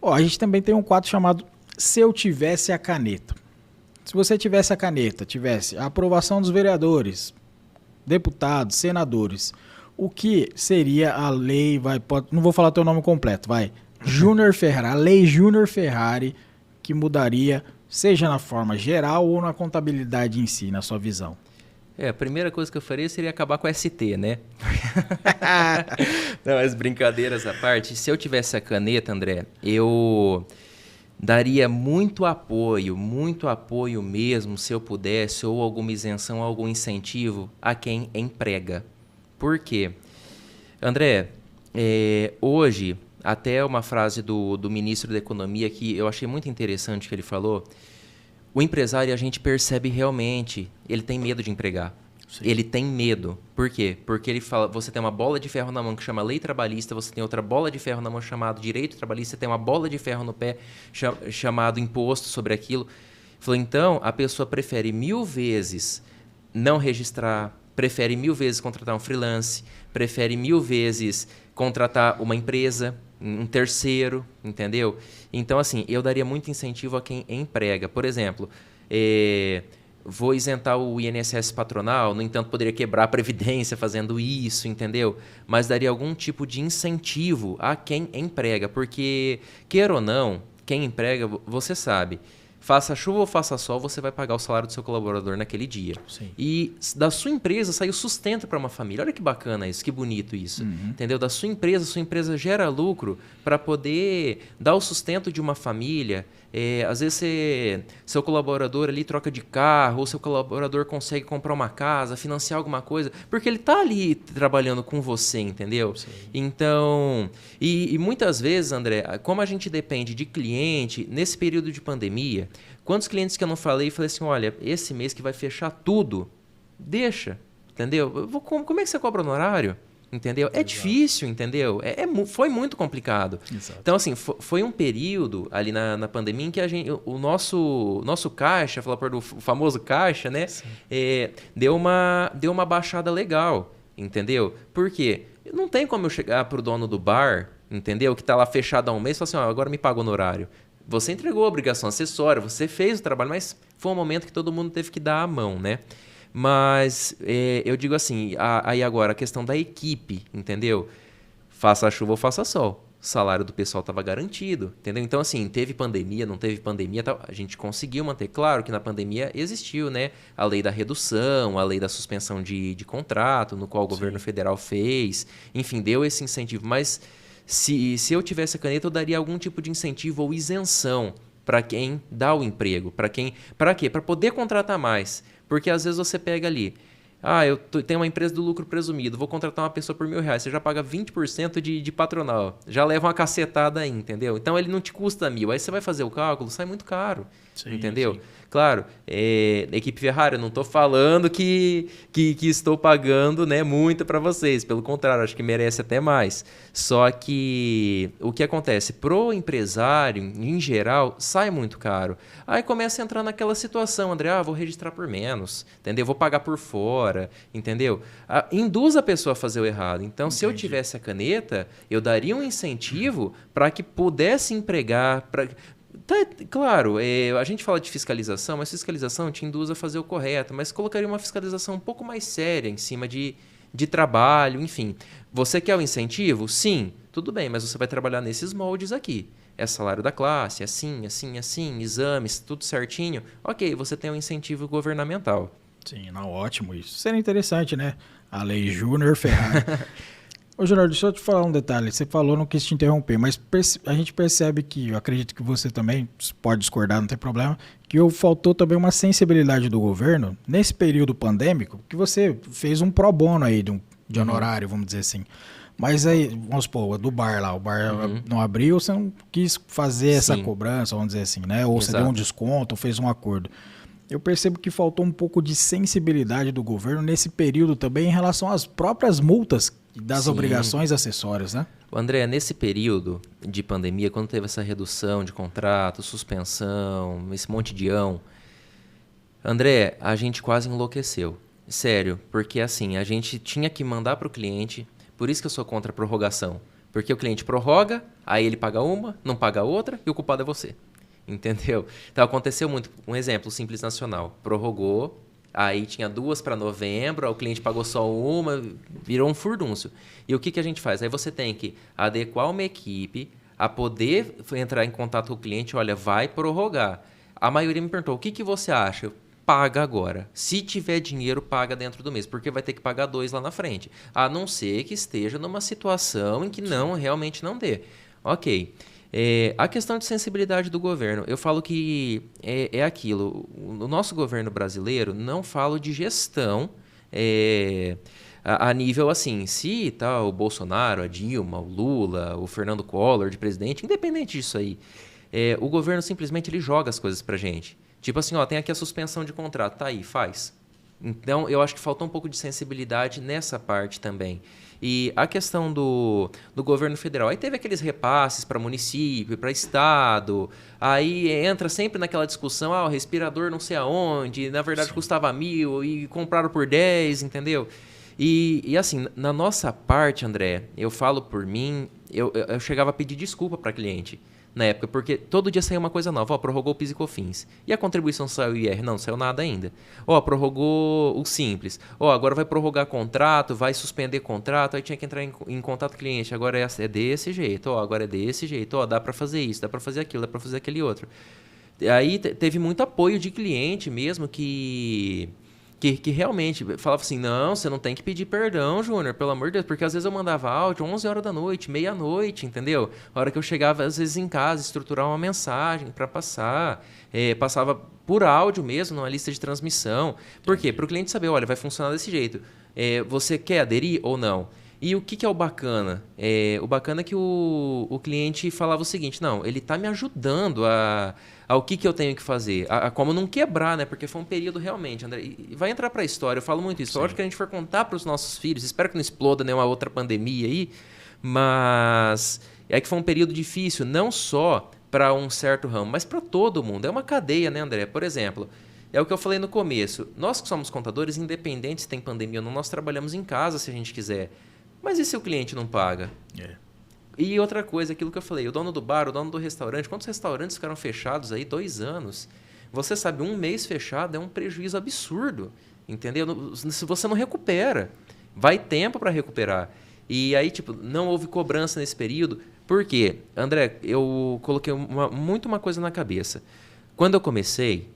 Ó, a gente também tem um quadro chamado Se Eu Tivesse a Caneta. Se você tivesse a caneta, tivesse a aprovação dos vereadores, deputados, senadores, o que seria a lei, não vou falar teu nome completo, Júnior Ferrari, a lei Júnior Ferrari, que mudaria, seja na forma geral ou na contabilidade em si, na sua visão? A primeira coisa que eu faria seria acabar com o ST, né? Não, as brincadeiras à parte, se eu tivesse a caneta, André, eu daria muito apoio mesmo, se eu pudesse, ou alguma isenção, algum incentivo a quem emprega. Por quê? André, hoje, até uma frase do ministro da Economia que eu achei muito interessante que ele falou, o empresário a gente percebe realmente, ele tem medo de empregar. Sim. Ele tem medo. Por quê? Porque ele fala, você tem uma bola de ferro na mão que chama lei trabalhista, você tem outra bola de ferro na mão chamada direito trabalhista, você tem uma bola de ferro no pé chamado imposto sobre aquilo. Falou, então, a pessoa prefere 1000 vezes não registrar, prefere 1000 vezes contratar um freelance, prefere 1000 vezes contratar uma empresa, um terceiro, entendeu? Então, assim, eu daria muito incentivo a quem emprega. Por exemplo, vou isentar o INSS patronal, no entanto, poderia quebrar a Previdência fazendo isso, entendeu? Mas daria algum tipo de incentivo a quem emprega, porque, queira ou não, quem emprega, você sabe, faça chuva ou faça sol, você vai pagar o salário do seu colaborador naquele dia. Sim. E da sua empresa sai o sustento para uma família. Olha que bacana isso, que bonito isso. Entendeu? Da sua empresa gera lucro para poder dar o sustento de uma família. Às vezes seu colaborador ali troca de carro, ou seu colaborador consegue comprar uma casa, financiar alguma coisa, porque ele está ali trabalhando com você, entendeu? Sim. Então, e muitas vezes, André, como a gente depende de cliente, nesse período de pandemia, quantos clientes que eu não falei assim, olha, esse mês que vai fechar tudo, deixa, entendeu? Como é que você cobra no horário? Entendeu? É difícil, entendeu? Foi muito complicado. Exato. Então, assim, foi um período ali na pandemia em que o nosso caixa, o famoso caixa, né? Deu uma baixada legal, entendeu? Por quê? Não tem como eu chegar pro dono do bar, entendeu? Que tá lá fechado há um mês e falar assim, agora me pagou no horário. Você entregou a obrigação acessória, você fez o trabalho, mas foi um momento que todo mundo teve que dar a mão, né? Mas eu digo assim, aí agora a questão da equipe, entendeu? Faça chuva ou faça sol. O salário do pessoal estava garantido, entendeu? Então, assim, teve pandemia, não teve pandemia, tal, a gente conseguiu manter. Claro que na pandemia existiu, né? A lei da redução, a lei da suspensão de contrato, no qual o governo federal fez. Enfim, deu esse incentivo. Mas se eu tivesse a caneta, eu daria algum tipo de incentivo ou isenção para quem dá o emprego. Para quê? Para poder contratar mais. Porque às vezes você pega ali, eu tenho uma empresa do lucro presumido, vou contratar uma pessoa por R$1.000, você já paga 20% de patronal, já leva uma cacetada aí, entendeu? Então ele não te custa 1.000, aí você vai fazer o cálculo, sai muito caro, entendeu? Sim. Claro, equipe Ferrari, eu não estou falando que estou pagando, né, muito para vocês, pelo contrário, acho que merece até mais. Só que o que acontece? Pro empresário, em geral, sai muito caro. Aí começa a entrar naquela situação, André, vou registrar por menos, entendeu? Vou pagar por fora, entendeu? Induz a pessoa a fazer o errado. Então, se eu tivesse a caneta, eu daria um incentivo para que pudesse empregar... Claro, a gente fala de fiscalização, mas fiscalização te induz a fazer o correto, mas colocaria uma fiscalização um pouco mais séria em cima de trabalho, enfim. Você quer o incentivo? Sim, tudo bem, mas você vai trabalhar nesses moldes aqui. É salário da classe, assim, assim, assim, exames, tudo certinho. Ok, você tem um incentivo governamental. Sim, não, ótimo isso. Seria interessante, né? A lei Júnior Ferrari. Ô, Júnior, deixa eu te falar um detalhe. Você falou, não quis te interromper, mas a gente percebe que, eu acredito que você também pode discordar, não tem problema, que faltou também uma sensibilidade do governo nesse período pandêmico, que você fez um pro bono aí de honorário, vamos dizer assim. Mas aí, vamos supor, do bar lá, o bar não abriu, você não quis fazer essa cobrança, vamos dizer assim, né? Ou você deu um desconto, ou fez um acordo. Eu percebo que faltou um pouco de sensibilidade do governo nesse período também em relação às próprias multas das obrigações acessórias, né? André, nesse período de pandemia, quando teve essa redução de contrato, suspensão, esse monte de André, a gente quase enlouqueceu. Sério, porque assim, a gente tinha que mandar para o cliente, por isso que eu sou contra a prorrogação. Porque o cliente prorroga, Aí ele paga uma, não paga outra e o culpado é você. Entendeu? Então aconteceu muito. Um exemplo Simples Nacional. Prorrogou, aí tinha 2 para novembro, o cliente pagou só uma, virou um furdúncio. E o que a gente faz? Aí você tem que adequar uma equipe a poder entrar em contato com o cliente, olha, vai prorrogar. A maioria me perguntou, o que você acha? Paga agora. Se tiver dinheiro, paga dentro do mês, porque vai ter que pagar 2 lá na frente. A não ser que esteja numa situação em que não realmente não dê. Ok. A questão de sensibilidade do governo, eu falo que é aquilo. O nosso governo brasileiro, não falo de gestão a nível assim, se tá o Bolsonaro, a Dilma, o Lula, o Fernando Collor de presidente, independente disso aí, o governo simplesmente ele joga as coisas pra gente. Tipo assim, ó, tem aqui a suspensão de contrato, tá aí, faz. Então, eu acho que faltou um pouco de sensibilidade nessa parte também. E a questão do governo federal, aí teve aqueles repasses para município, para estado, aí entra sempre naquela discussão, o respirador não sei aonde, na verdade Sim. custava 1.000 e compraram por 10, entendeu? E assim, na nossa parte, André, eu falo por mim, eu chegava a pedir desculpa para cliente na época, porque todo dia saía uma coisa nova. Ó, prorrogou o PIS e COFINS. E a contribuição saiu o IR? Não saiu nada ainda. Ó, prorrogou o Simples. Ó, agora vai prorrogar contrato, vai suspender contrato, aí tinha que entrar em contato com o cliente. Agora é desse jeito, ó, agora é desse jeito, ó, dá para fazer isso, dá para fazer aquilo, dá para fazer aquele outro. Aí teve muito apoio de cliente mesmo que realmente falava assim, não, você não tem que pedir perdão, Júnior, pelo amor de Deus, porque às vezes eu mandava áudio 11 horas da noite, meia-noite, entendeu? A hora que eu chegava, às vezes, em casa, estruturar uma mensagem para passar, passava por áudio mesmo, numa lista de transmissão. Por quê? Para o cliente saber, olha, vai funcionar desse jeito. Você quer aderir ou não? E o que é o bacana? O bacana é que o cliente falava o seguinte, não, ele está me ajudando ao que eu tenho que fazer, a como não quebrar, né? Porque foi um período realmente, André, e vai entrar para a história, eu falo muito isso. Lógico que a gente for contar para os nossos filhos, espero que não exploda nenhuma outra pandemia aí, mas é que foi um período difícil, não só para um certo ramo, mas para todo mundo. É uma cadeia, né, André? Por exemplo, é o que eu falei no começo, nós que somos contadores, independente se tem pandemia ou não, nós trabalhamos em casa se a gente quiser. Mas e se o cliente não paga? E outra coisa, aquilo que eu falei, o dono do bar, o dono do restaurante, quantos restaurantes ficaram fechados aí 2 anos? Você sabe, 1 mês fechado é um prejuízo absurdo, entendeu? Se você não recupera, vai tempo para recuperar. E aí, tipo, não houve cobrança nesse período. Por quê? André, eu coloquei muito uma coisa na cabeça. Quando eu comecei,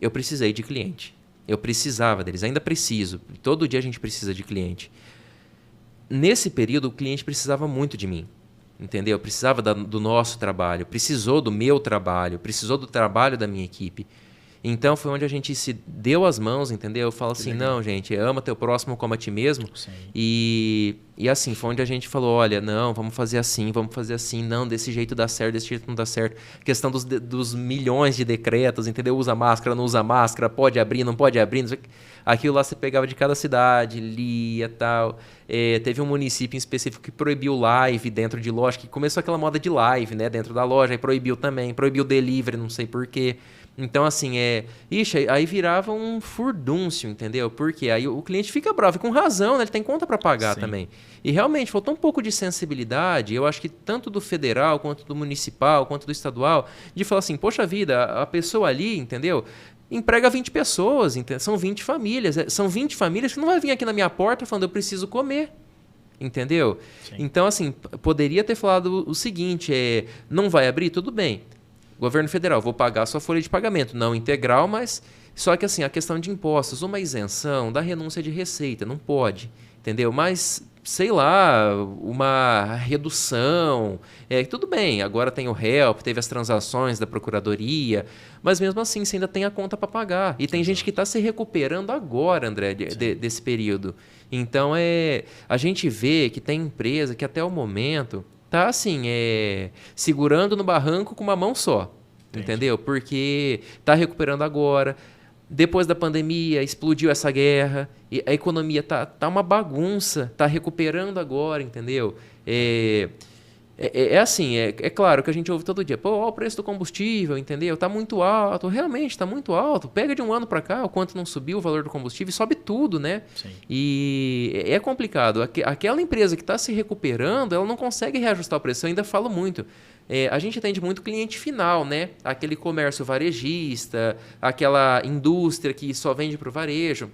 eu precisei de cliente. Eu precisava deles, ainda preciso. Todo dia a gente precisa de cliente. Nesse período, o cliente precisava muito de mim. Entendeu? Precisava do nosso trabalho, precisou do meu trabalho, precisou do trabalho da minha equipe. Então foi onde a gente se deu as mãos, entendeu? Eu falo assim, não, gente, ama teu próximo como a ti mesmo. Sim. E assim, foi onde a gente falou, olha, não, vamos fazer assim, não, desse jeito dá certo, desse jeito não dá certo. Questão dos milhões de decretos, entendeu? Usa máscara, não usa máscara, pode abrir, não pode abrir. Não sei. Aquilo lá você pegava de cada cidade, lia e tal. Teve um município em específico que proibiu live dentro de loja, que começou aquela moda de live, né, dentro da loja, aí proibiu também, proibiu delivery, não sei porquê. Então, assim, aí virava um furdúncio, entendeu? Porque aí o cliente fica bravo, e com razão, né? Ele tem conta para pagar Sim. também. E realmente, faltou um pouco de sensibilidade, eu acho que tanto do federal, quanto do municipal, quanto do estadual, de falar assim, poxa vida, a pessoa ali, entendeu? Emprega 20 pessoas, são 20 famílias. São 20 famílias que não vai vir aqui na minha porta falando, eu preciso comer. Entendeu? Sim. Então, assim, poderia ter falado o seguinte, não vai abrir? Tudo bem. Governo federal, vou pagar a sua folha de pagamento, não integral, mas só que assim, a questão de impostos, uma isenção da renúncia de receita, não pode, entendeu? Mas, sei lá, uma redução, tudo bem, agora tem o HELP, teve as transações da procuradoria, mas mesmo assim você ainda tem a conta para pagar. E tem gente que está se recuperando agora, André, desse período. Então, a gente vê que tem empresa que até o momento tá assim, segurando no barranco com uma mão só, entendeu? Porque tá recuperando agora. Depois da pandemia, explodiu essa guerra, e a economia tá uma bagunça, tá recuperando agora, entendeu? É assim, é claro que a gente ouve todo dia, pô, ó, o preço do combustível, entendeu? Tá muito alto, realmente tá muito alto. Pega de um ano para cá, o quanto não subiu o valor do combustível, sobe tudo, né? Sim. E é complicado. Aquela empresa que está se recuperando, ela não consegue reajustar o preço. Eu ainda falo muito. A gente atende muito cliente final, né? Aquele comércio varejista, aquela indústria que só vende para o varejo.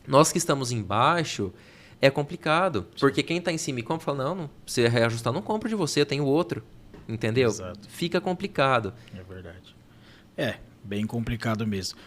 Nós que estamos embaixo, é complicado. Porque quem está em cima e compra, fala, não, se reajustar, não compro de você, eu tenho outro. Entendeu? Exato. Fica complicado. É verdade. É, bem complicado mesmo.